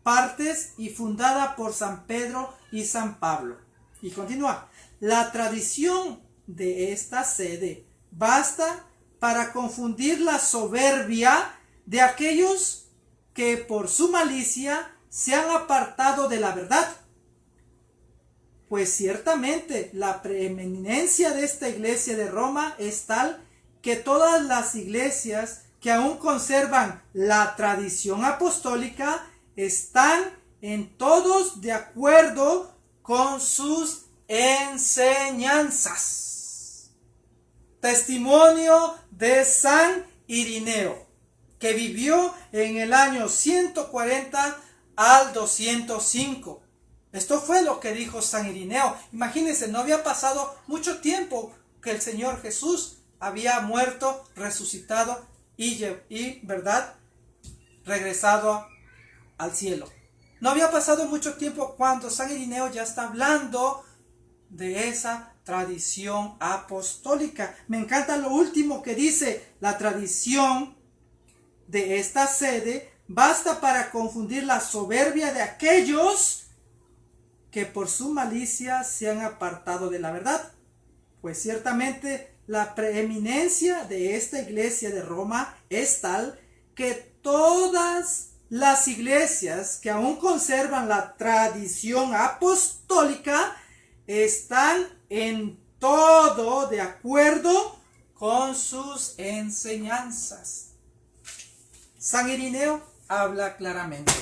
partes y fundada por San Pedro y San Pablo. Y continúa. La tradición de esta sede basta para confundir la soberbia de aquellos que por su malicia se han apartado de la verdad. Pues ciertamente la preeminencia de esta iglesia de Roma es tal que todas las iglesias que aún conservan la tradición apostólica están en todos de acuerdo con sus enseñanzas. Testimonio de San Irineo, que vivió en el año 140 al 205. Esto fue lo que dijo San Irineo. Imagínense, no había pasado mucho tiempo que el Señor Jesús había muerto, resucitado y ¿verdad?, regresado al cielo. No había pasado mucho tiempo cuando San Irineo ya está hablando de esa tradición apostólica. Me encanta lo último que dice: la tradición de esta sede basta para confundir la soberbia de aquellos que por su malicia se han apartado de la verdad. Pues ciertamente la preeminencia de esta iglesia de Roma es tal que todas las iglesias que aún conservan la tradición apostólica están en todo de acuerdo con sus enseñanzas. San Irineo habla claramente.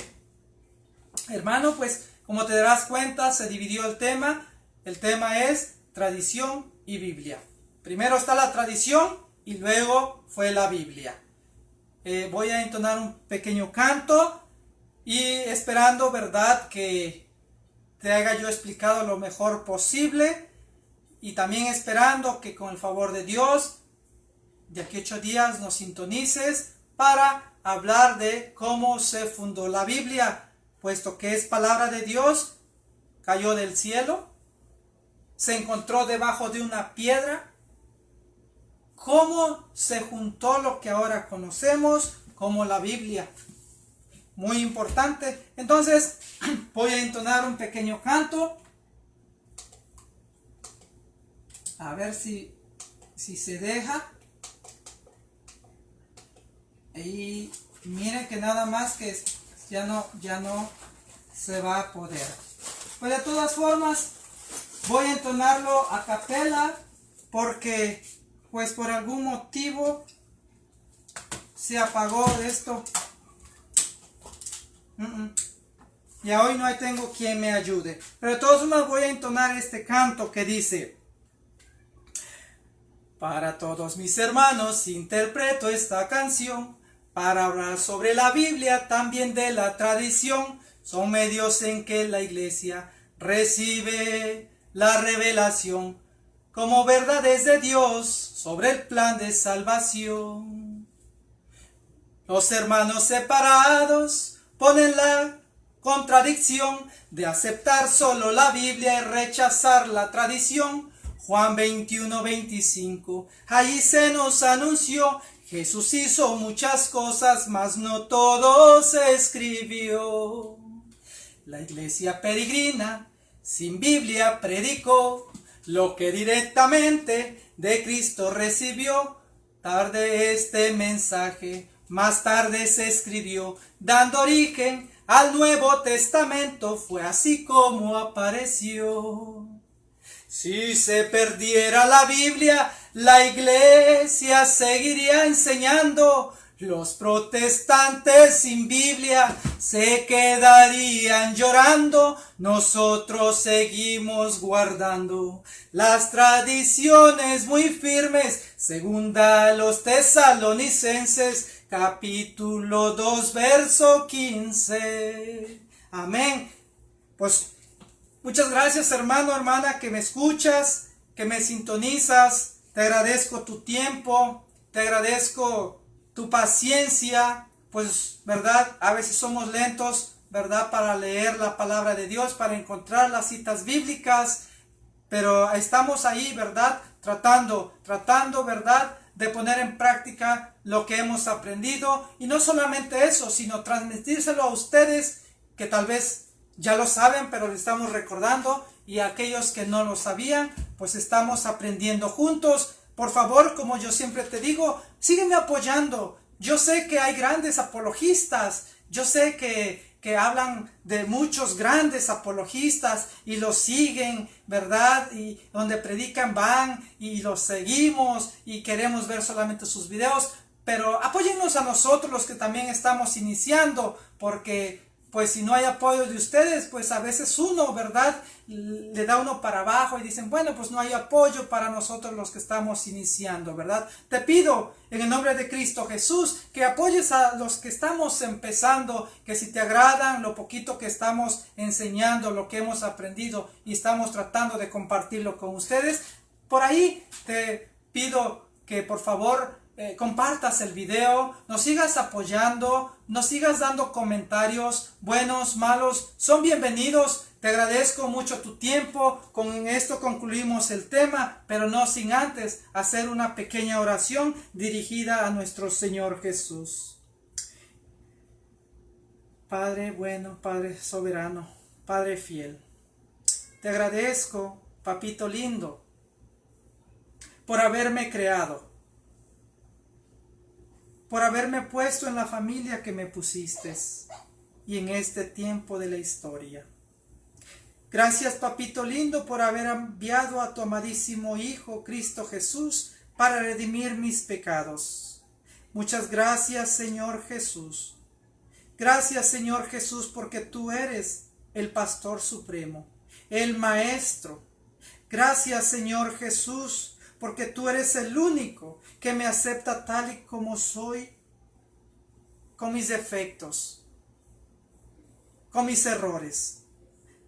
Hermano, pues como te darás cuenta, se dividió el tema. El tema es tradición y Biblia. Primero está la tradición y luego fue la Biblia. Voy a entonar un pequeño canto y esperando, ¿verdad?, que te haya yo explicado lo mejor posible, y también esperando que con el favor de Dios, de aquí a 8 días nos sintonices para hablar de cómo se fundó la Biblia, puesto que es palabra de Dios, cayó del cielo, se encontró debajo de una piedra. ¿Cómo se juntó lo que ahora conocemos como la Biblia? Muy importante. Entonces voy a entonar un pequeño canto. A ver si se deja. Y miren que nada más que ya no se va a poder. Pues de todas formas voy a entonarlo a capela, porque pues por algún motivo se apagó esto. Ya hoy no tengo quien me ayude. Pero de todos modos voy a entonar este canto que dice: para todos mis hermanos interpreto esta canción, para hablar sobre la Biblia, también de la tradición. Son medios en que la iglesia recibe la revelación como verdades de Dios sobre el plan de salvación. Los hermanos separados ponen la contradicción de aceptar solo la Biblia y rechazar la tradición. Juan 21:25, allí se nos anunció: Jesús hizo muchas cosas, mas no todo se escribió. La iglesia peregrina sin Biblia predicó lo que directamente de Cristo recibió. Tarde este mensaje, más tarde se escribió, dando origen al Nuevo Testamento. Fue así como apareció. Si se perdiera la Biblia, la iglesia seguiría enseñando. Los protestantes sin Biblia se quedarían llorando. Nosotros seguimos guardando las tradiciones muy firmes. Segunda a los Tesalonicenses, capítulo 2, verso 15. Amén. Pues muchas gracias, hermano, hermana, que me escuchas, que me sintonizas. Te agradezco tu tiempo, te agradezco tu paciencia, pues, ¿verdad? A veces somos lentos, ¿verdad?, para leer la palabra de Dios, para encontrar las citas bíblicas, pero estamos ahí, ¿verdad?, tratando, ¿verdad?, de poner en práctica lo que hemos aprendido, y no solamente eso, sino transmitírselo a ustedes que tal vez ya lo saben, pero le estamos recordando, y a aquellos que no lo sabían, pues estamos aprendiendo juntos. Por favor, como yo siempre te digo, sígueme apoyando. Yo sé que hay grandes apologistas, yo sé que hablan de muchos grandes apologistas y los siguen, ¿verdad? Y donde predican van y los seguimos y queremos ver solamente sus videos, pero apóyennos a nosotros los que también estamos iniciando, porque pues si no hay apoyo de ustedes, pues a veces uno, ¿verdad? Le da uno para abajo y dicen, bueno, pues no hay apoyo para nosotros los que estamos iniciando, ¿verdad? Te pido en el nombre de Cristo Jesús que apoyes a los que estamos empezando, que si te agradan lo poquito que estamos enseñando, lo que hemos aprendido y estamos tratando de compartirlo con ustedes, por ahí te pido que por favor compartas el video, nos sigas apoyando, nos sigas dando comentarios, buenos, malos, son bienvenidos. Te agradezco mucho tu tiempo. Con esto concluimos el tema, pero no sin antes hacer una pequeña oración dirigida a nuestro Señor Jesús. Padre bueno, Padre soberano, Padre fiel, te agradezco, papito lindo, por haberme creado, por haberme puesto en la familia que me pusiste y en este tiempo de la historia. Gracias, papito lindo, por haber enviado a tu amadísimo Hijo, Cristo Jesús, para redimir mis pecados. Muchas gracias, Señor Jesús. Gracias, Señor Jesús, porque tú eres el Pastor Supremo, el Maestro. Gracias, Señor Jesús, porque tú eres el único que me acepta tal y como soy, con mis defectos, con mis errores.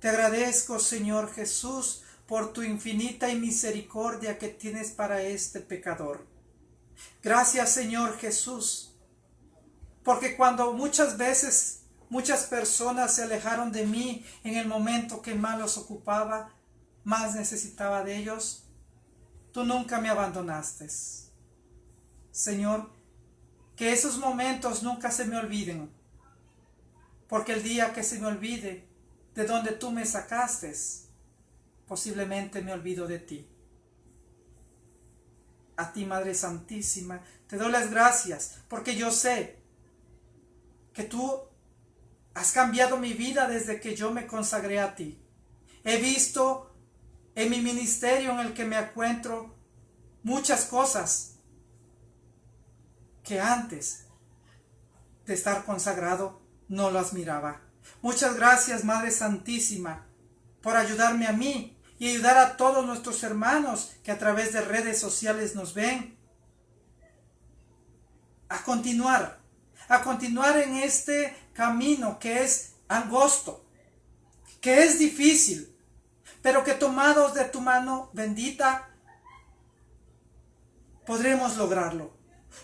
Te agradezco, Señor Jesús, por tu infinita y misericordia que tienes para este pecador. Gracias, Señor Jesús, porque cuando muchas veces muchas personas se alejaron de mí en el momento que más los ocupaba, más necesitaba de ellos, tú nunca me abandonaste. Señor, que esos momentos nunca se me olviden, porque el día que se me olvide de donde tú me sacaste, posiblemente me olvido de ti. A ti, Madre Santísima, te doy las gracias, porque yo sé que tú has cambiado mi vida desde que yo me consagré a ti. He visto en mi ministerio en el que me encuentro muchas cosas que antes de estar consagrado no las miraba. Muchas gracias, Madre Santísima, por ayudarme a mí y ayudar a todos nuestros hermanos que a través de redes sociales nos ven a continuar en este camino que es angosto, que es difícil, pero que tomados de tu mano bendita podremos lograrlo.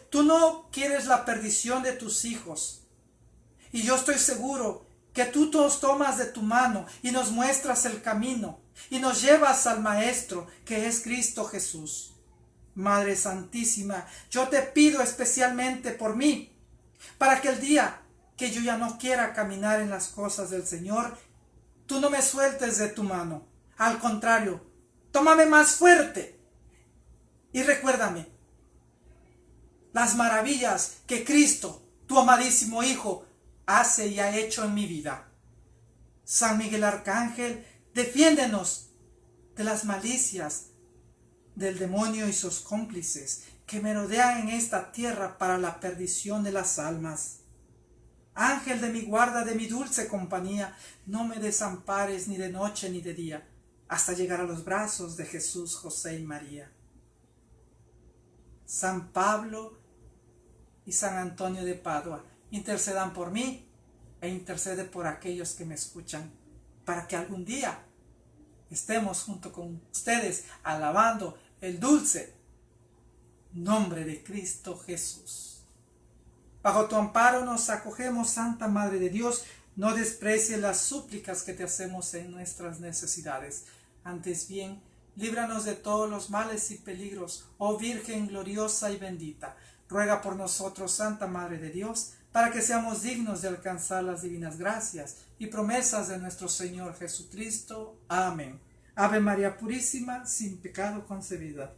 Tú no quieres la perdición de tus hijos, y yo estoy seguro que tú nos tomas de tu mano y nos muestras el camino y nos llevas al Maestro que es Cristo Jesús. Madre Santísima, yo te pido especialmente por mí, para que el día que yo ya no quiera caminar en las cosas del Señor, tú no me sueltes de tu mano. Al contrario, tómame más fuerte y recuérdame las maravillas que Cristo, tu amadísimo Hijo, hace y ha hecho en mi vida. San Miguel Arcángel, defiéndenos de las malicias del demonio y sus cómplices que merodean en esta tierra para la perdición de las almas. Ángel de mi guarda, de mi dulce compañía, no me desampares ni de noche ni de día, hasta llegar a los brazos de Jesús, José y María. San Pablo y San Antonio de Padua, intercedan por mí e intercede por aquellos que me escuchan, para que algún día estemos junto con ustedes alabando el dulce nombre de Cristo Jesús. Bajo tu amparo nos acogemos, Santa Madre de Dios. No desprecies las súplicas que te hacemos en nuestras necesidades. Antes bien, líbranos de todos los males y peligros, oh Virgen gloriosa y bendita. ruega por nosotros, Santa Madre de Dios, para que seamos dignos de alcanzar las divinas gracias y promesas de nuestro Señor Jesucristo. Amén. Ave María Purísima, sin pecado concebida.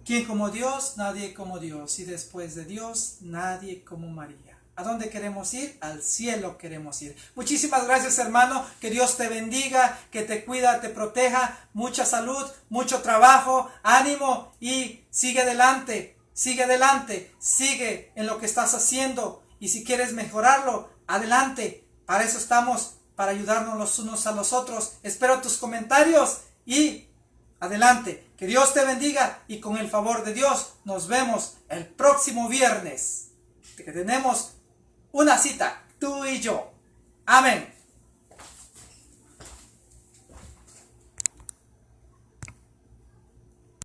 ¿Quién como Dios? Nadie como Dios. Y después de Dios, nadie como María. ¿A dónde queremos ir? Al cielo queremos ir. Muchísimas gracias, hermano. Que Dios te bendiga, que te cuida, te proteja. Mucha salud, mucho trabajo, ánimo y sigue adelante. Sigue adelante. Sigue en lo que estás haciendo. Y si quieres mejorarlo, adelante. Para eso estamos, para ayudarnos los unos a los otros. Espero tus comentarios y adelante. Que Dios te bendiga y con el favor de Dios nos vemos el próximo viernes. Que tenemos una cita, tú y yo. Amén.